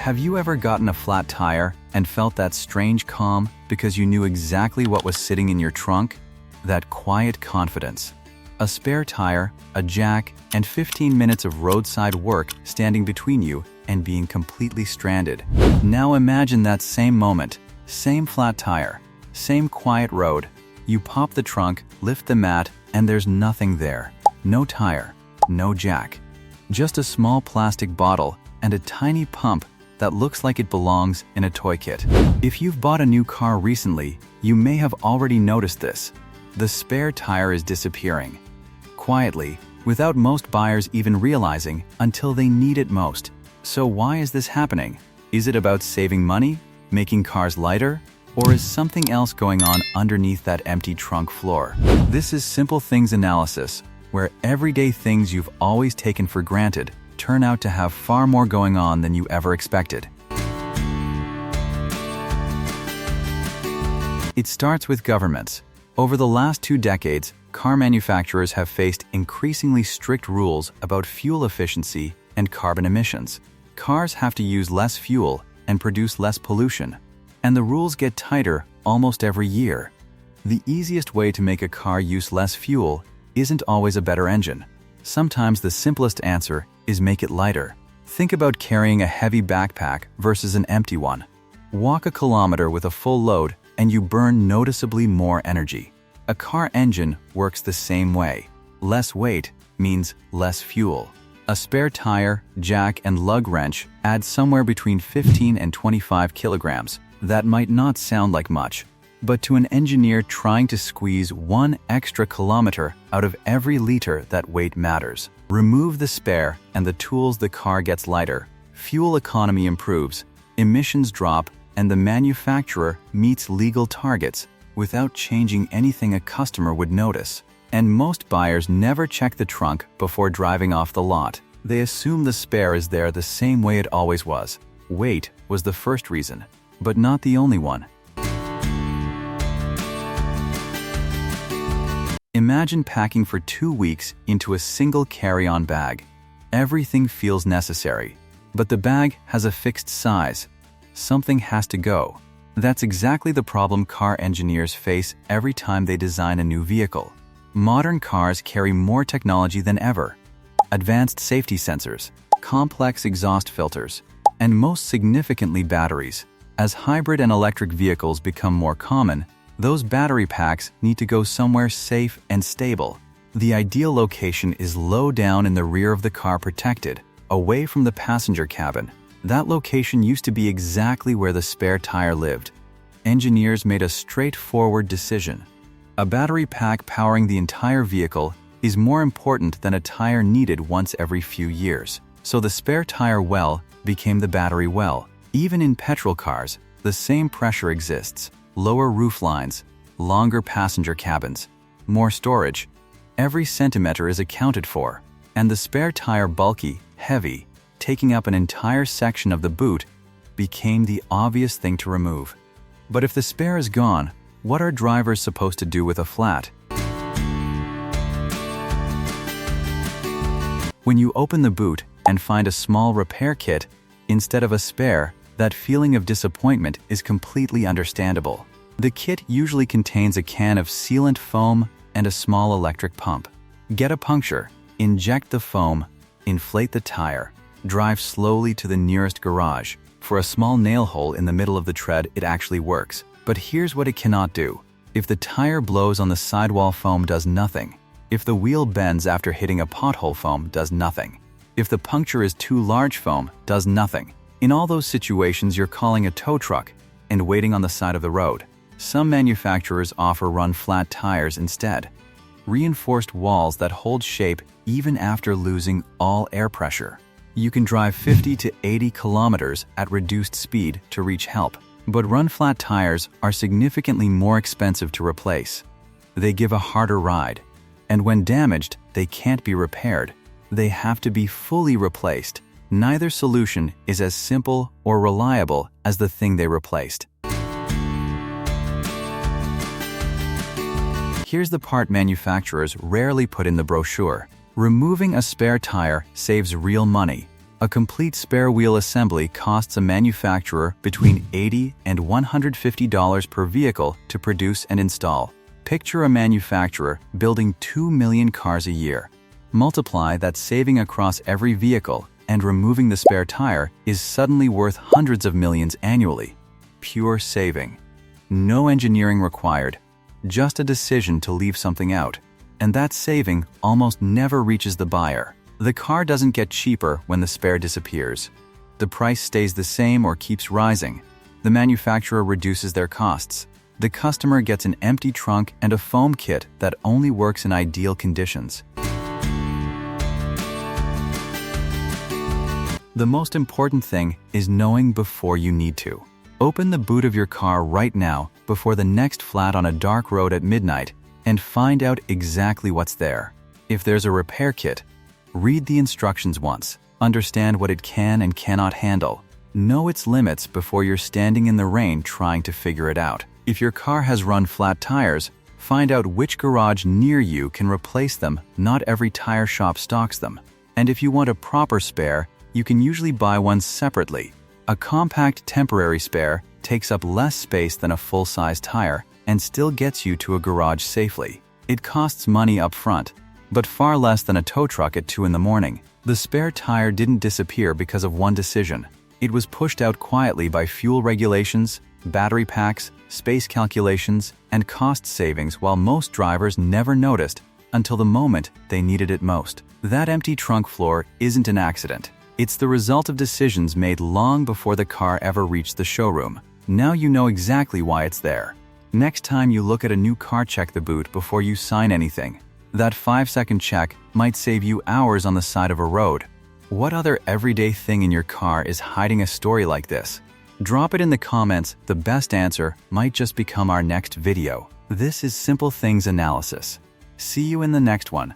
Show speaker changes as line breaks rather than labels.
Have you ever gotten a flat tire and felt that strange calm because you knew exactly what was sitting in your trunk? That quiet confidence. A spare tire, a jack, and 15 minutes of roadside work standing between you and being completely stranded. Now imagine that same moment, same flat tire, same quiet road. You pop the trunk, lift the mat, and there's nothing there. No tire, no jack. Just a small plastic bottle and a tiny pump that looks like it belongs in a toy kit. If you've bought a new car recently, you may have already noticed this. The spare tire is disappearing. Quietly, without most buyers even realizing until they need it most. So why is this happening? Is it about saving money, making cars lighter, or is something else going on underneath that empty trunk floor? This is Simple Things analysis, where everyday things you've always taken for granted turn out to have far more going on than you ever expected. It starts with governments. Over the last 2 decades, car manufacturers have faced increasingly strict rules about fuel efficiency and carbon emissions. Cars have to use less fuel and produce less pollution, and the rules get tighter almost every year. The easiest way to make a car use less fuel isn't always a better engine. Sometimes the simplest answer is make it lighter. Think about carrying a heavy backpack versus an empty one. Walk a kilometer with a full load and you burn noticeably more energy. A car engine works the same way. Less weight means less fuel. A spare tire, jack, and lug wrench add somewhere between 15 and 25 kilograms. That might not sound like much, but to an engineer trying to squeeze 1 extra kilometer out of every liter, that weight matters. Remove the spare and the tools, the car gets lighter, fuel economy improves, emissions drop, and the manufacturer meets legal targets without changing anything a customer would notice. And most buyers never check the trunk before driving off the lot. They assume the spare is there the same way it always was. Weight was the first reason, but not the only one. Imagine packing for 2 weeks into a single carry-on bag. Everything feels necessary, but the bag has a fixed size. Something has to go. That's exactly the problem car engineers face every time they design a new vehicle. Modern cars carry more technology than ever. Advanced safety sensors, complex exhaust filters, and most significantly batteries. As hybrid and electric vehicles become more common, those battery packs need to go somewhere safe and stable. The ideal location is low down in the rear of the car, protected, away from the passenger cabin. That location used to be exactly where the spare tire lived. Engineers made a straightforward decision. A battery pack powering the entire vehicle is more important than a tire needed once every few years. So the spare tire well became the battery well. Even in petrol cars, the same pressure exists. Lower roof lines, longer passenger cabins, more storage. Every centimeter is accounted for, and the spare tire, bulky, heavy, taking up an entire section of the boot, became the obvious thing to remove. But if the spare is gone, what are drivers supposed to do with a flat? When you open the boot and find a small repair kit instead of a spare, that feeling of disappointment is completely understandable. The kit usually contains a can of sealant foam and a small electric pump. Get a puncture, inject the foam, inflate the tire, drive slowly to the nearest garage. For a small nail hole in the middle of the tread, it actually works. But here's what it cannot do. If the tire blows on the sidewall, foam does nothing. If the wheel bends after hitting a pothole, foam does nothing. If the puncture is too large, foam does nothing. In all those situations, you're calling a tow truck and waiting on the side of the road. Some manufacturers offer run flat tires instead. Reinforced walls that hold shape even after losing all air pressure. You can drive 50 to 80 kilometers at reduced speed to reach help. But run flat tires are significantly more expensive to replace. They give a harder ride. And when damaged, they can't be repaired. They have to be fully replaced. Neither solution is as simple or reliable as the thing they replaced. Here's the part manufacturers rarely put in the brochure. Removing a spare tire saves real money. A complete spare wheel assembly costs a manufacturer between $80 and $150 per vehicle to produce and install. Picture a manufacturer building 2 million cars a year. Multiply that saving across every vehicle, and removing the spare tire is suddenly worth hundreds of millions annually. Pure saving. No engineering required, just a decision to leave something out. And that saving almost never reaches the buyer. The car doesn't get cheaper when the spare disappears. The price stays the same or keeps rising. The manufacturer reduces their costs. The customer gets an empty trunk and a foam kit that only works in ideal conditions. The most important thing is knowing before you need to. Open the boot of your car right now before the next flat on a dark road at midnight and find out exactly what's there. If there's a repair kit, read the instructions once. Understand what it can and cannot handle. Know its limits before you're standing in the rain trying to figure it out. If your car has run flat tires, find out which garage near you can replace them. Not every tire shop stocks them. And if you want a proper spare, you can usually buy one separately. A compact temporary spare takes up less space than a full-size tire and still gets you to a garage safely. It costs money up front, but far less than a tow truck at 2 in the morning. The spare tire didn't disappear because of one decision. It was pushed out quietly by fuel regulations, battery packs, space calculations, and cost savings, while most drivers never noticed until the moment they needed it most. That empty trunk floor isn't an accident. It's the result of decisions made long before the car ever reached the showroom. Now you know exactly why it's there. Next time you look at a new car, check the boot before you sign anything. That 5-second check might save you hours on the side of a road. What other everyday thing in your car is hiding a story like this? Drop it in the comments. The best answer might just become our next video. This is Simple Things Analysis. See you in the next one.